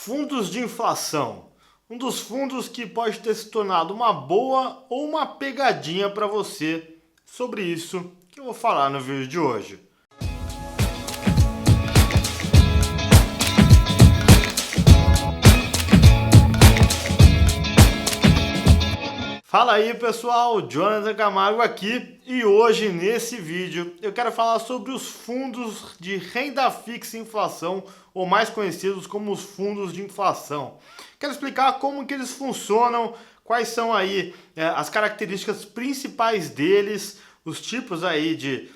Fundos de inflação. Um dos fundos que pode ter se tornado uma boa ou uma pegadinha para você. Sobre isso que eu vou falar no vídeo de hoje. Fala aí pessoal, Jonathan Camargo aqui e hoje nesse vídeo eu quero falar sobre os fundos de renda fixa e inflação, ou mais conhecidos como os fundos de inflação. Quero explicar como que eles funcionam, quais são aí as características principais deles, os tipos aí de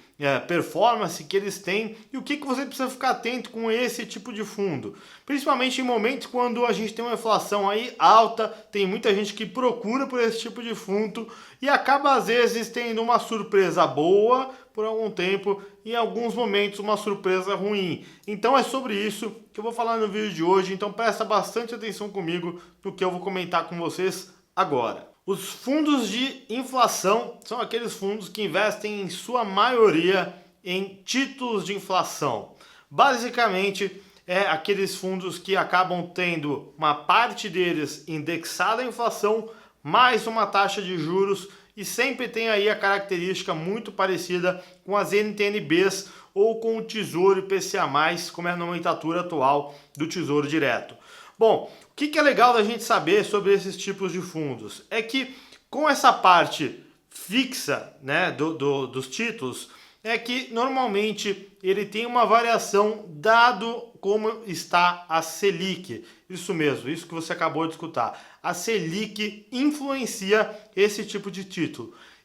performance que eles têm e o que você precisa ficar atento com esse tipo de fundo. Principalmente em momentos quando a gente tem uma inflação aí alta, tem muita gente que procura por esse tipo de fundo e acaba às vezes tendo uma surpresa boa por algum tempo e em alguns momentos uma surpresa ruim. Então é sobre isso que eu vou falar no vídeo de hoje, então presta bastante atenção comigo no que eu vou comentar com vocês agora. Os fundos de inflação são aqueles fundos que investem em sua maioria em títulos de inflação. Basicamente, aqueles fundos que acabam tendo uma parte deles indexada à inflação, mais uma taxa de juros e sempre tem aí a característica muito parecida com as NTN-Bs ou com o Tesouro IPCA+, como é a nomenclatura atual do Tesouro Direto. Bom, o que é legal da gente saber sobre esses tipos de fundos? É que com essa parte fixa, né, dos títulos, é que normalmente ele tem uma variação dado como está a Selic. Isso mesmo, isso que você acabou de escutar. A Selic influencia esse tipo de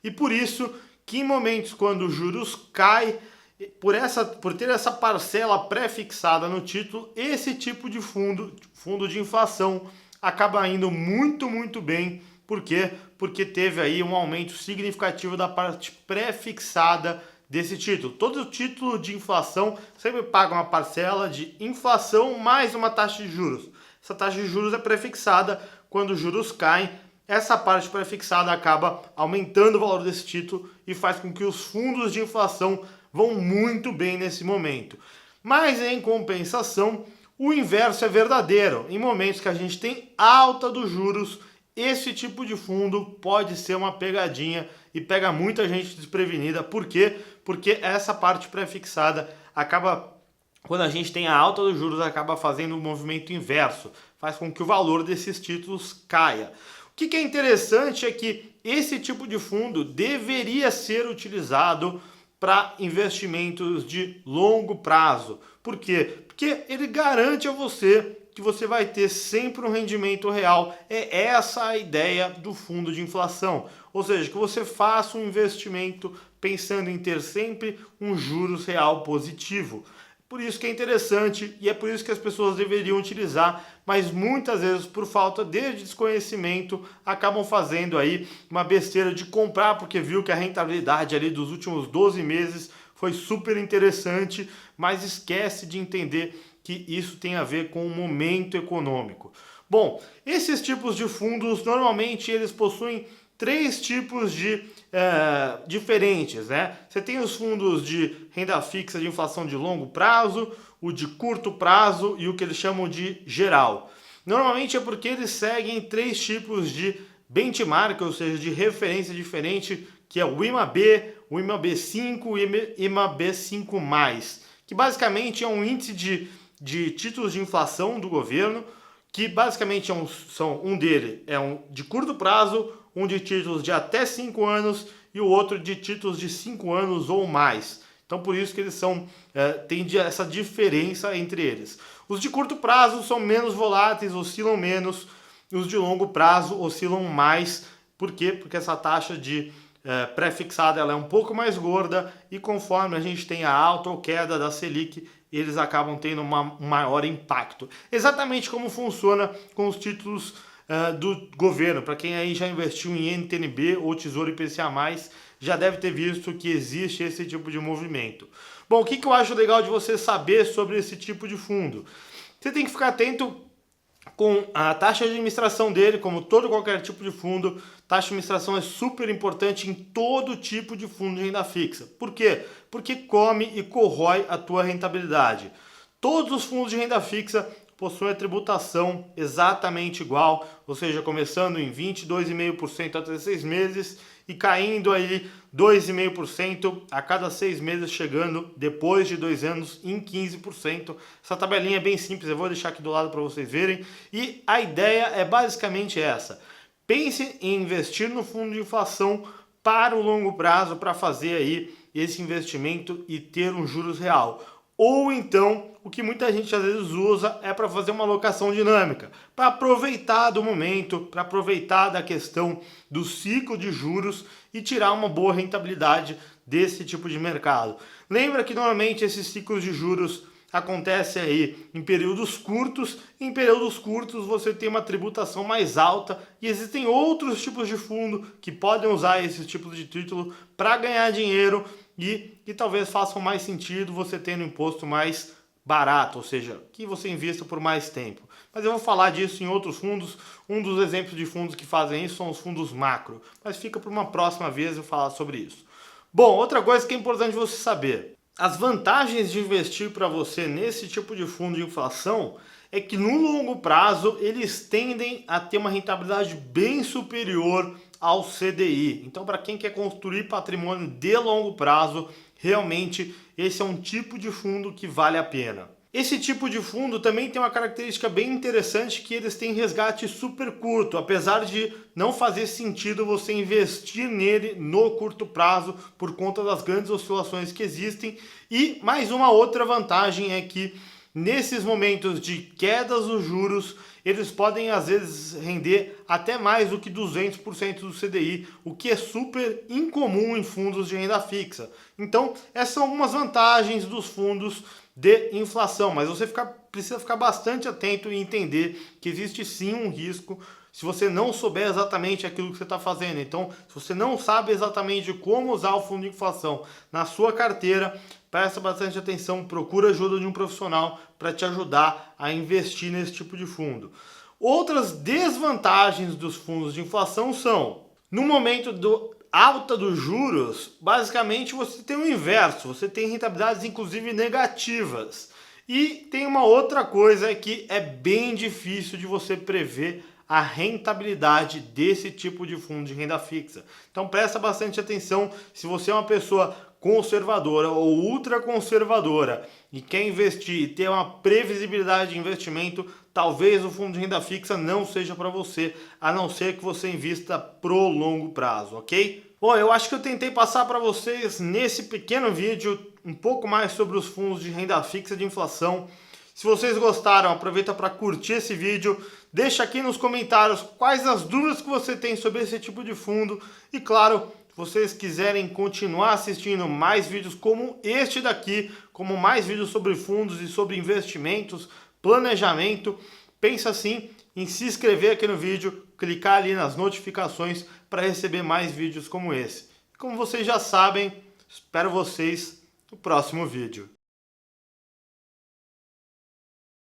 e por isso que em momentos quando os juros caem, por ter essa parcela pré-fixada no título, esse tipo de fundo de inflação, acaba indo muito bem. Por quê? Porque teve aí um aumento significativo da parte pré-fixada desse título. Todo título de inflação sempre paga uma parcela de inflação mais uma taxa de juros. Essa taxa de juros é pré-fixada. Quando os juros caem, essa parte pré-fixada acaba aumentando o valor desse título e faz com que os fundos de inflação vão muito bem nesse momento. Mas em compensação, o inverso é verdadeiro. Em momentos que a gente tem alta dos juros, esse tipo de fundo pode ser uma pegadinha e pega muita gente desprevenida. Por quê? Porque essa parte pré-fixada acaba, quando a gente tem a alta dos juros, acaba fazendo um movimento inverso. Faz com que o valor desses títulos caia. O que é interessante é que esse tipo de fundo deveria ser utilizado para investimentos de longo prazo. Por quê? Porque ele garante a você que você vai ter sempre um rendimento real. É essa a ideia do fundo de inflação. Ou seja, que você faça um investimento pensando em ter sempre um juros real positivo. Por isso que é interessante e é por isso que as pessoas deveriam utilizar, mas muitas vezes por falta de desconhecimento acabam fazendo aí uma besteira de comprar porque viu que a rentabilidade ali dos últimos 12 meses foi super interessante, mas esquece de entender que isso tem a ver com o momento econômico. Bom, esses tipos de fundos normalmente eles possuem três tipos de diferentes, né? Você tem os fundos de renda fixa de inflação de longo prazo, o de curto prazo e o que eles chamam de geral. Normalmente é porque eles seguem três tipos de benchmark, ou seja, de referência diferente, que é o IMAB, o IMAB5 e o IMAB5+, que basicamente é um índice de títulos de inflação do governo, que basicamente um dele é um de curto prazo, um de títulos de até 5 anos e o outro de títulos de 5 anos ou mais. Então por isso que eles tem essa diferença entre eles. Os de curto prazo são menos voláteis, oscilam menos, e os de longo prazo oscilam mais. Por quê? Porque essa taxa de pré-fixada ela é um pouco mais gorda e conforme a gente tem a alta ou queda da Selic, eles acabam tendo um maior impacto. Exatamente como funciona com os títulos do governo. Para quem aí já investiu em NTN-B ou Tesouro IPCA+, já deve ter visto que existe esse tipo de movimento. Bom, o que eu acho legal de você saber sobre esse tipo de fundo? Você tem que ficar atento com a taxa de administração dele, como qualquer tipo de fundo. Taxa de administração é super importante em todo tipo de fundo de renda fixa. Por quê? Porque come e corrói a tua rentabilidade. Todos os fundos de renda fixa possuem a tributação exatamente igual, ou seja, começando em 22,5% até 6 meses e caindo aí 2,5% a cada 6 meses, chegando depois de 2 anos em 15%. Essa tabelinha é bem simples, eu vou deixar aqui do lado para vocês verem. E a ideia é basicamente essa: pense em investir no fundo de inflação para o longo prazo, para fazer aí esse investimento e ter um juros real. Ou então, o que muita gente às vezes usa é para fazer uma alocação dinâmica, para aproveitar do momento, para aproveitar da questão do ciclo de juros e tirar uma boa rentabilidade desse tipo de mercado. Lembra que normalmente esses ciclos de juros acontecem aí em períodos curtos. Em períodos curtos você tem uma tributação mais alta e existem outros tipos de fundo que podem usar esses tipos de título para ganhar dinheiro e talvez façam mais sentido você tendo um imposto mais barato, ou seja, que você invista por mais tempo. Mas eu vou falar disso em outros fundos. Um dos exemplos de fundos que fazem isso são os fundos macro, mas fica para uma próxima vez eu falar sobre isso. Bom, outra coisa que é importante você saber: as vantagens de investir para você nesse tipo de fundo de inflação é que no longo prazo eles tendem a ter uma rentabilidade bem superior ao CDI. Então, para quem quer construir patrimônio de longo prazo, realmente esse é um tipo de fundo que vale a pena. Esse tipo de fundo também tem uma característica bem interessante, que eles têm resgate super curto, apesar de não fazer sentido você investir nele no curto prazo por conta das grandes oscilações que existem. E mais uma outra vantagem é que nesses momentos de quedas dos juros, eles podem às vezes render até mais do que 200% do CDI, o que é super incomum em fundos de renda fixa. Então, essas são algumas vantagens dos fundos de inflação, mas você precisa ficar bastante atento e entender que existe sim um risco se você não souber exatamente aquilo que você está fazendo. Então, se você não sabe exatamente como usar o fundo de inflação na sua carteira, presta bastante atenção, procura ajuda de um profissional para te ajudar a investir nesse tipo de fundo. Outras desvantagens dos fundos de inflação são: no momento do alta dos juros, basicamente você tem o inverso, você tem rentabilidades inclusive negativas. E tem uma outra coisa que é bem difícil de você prever a rentabilidade desse tipo de fundo de renda fixa. Então presta bastante atenção. Se você é uma pessoa conservadora ou ultra conservadora e quer investir e ter uma previsibilidade de investimento, talvez o fundo de renda fixa não seja para você, a não ser que você invista pro longo prazo, ok? Bom, eu acho que eu tentei passar para vocês nesse pequeno vídeo um pouco mais sobre os fundos de renda fixa de inflação. Se vocês gostaram, aproveita para curtir esse vídeo, deixa aqui nos comentários quais as dúvidas que você tem sobre esse tipo de fundo e, claro, se vocês quiserem continuar assistindo mais vídeos como este daqui, como mais vídeos sobre fundos e sobre investimentos, planejamento, pensa assim em se inscrever aqui no vídeo, clicar ali nas notificações para receber mais vídeos como esse. Como vocês já sabem, espero vocês no próximo vídeo.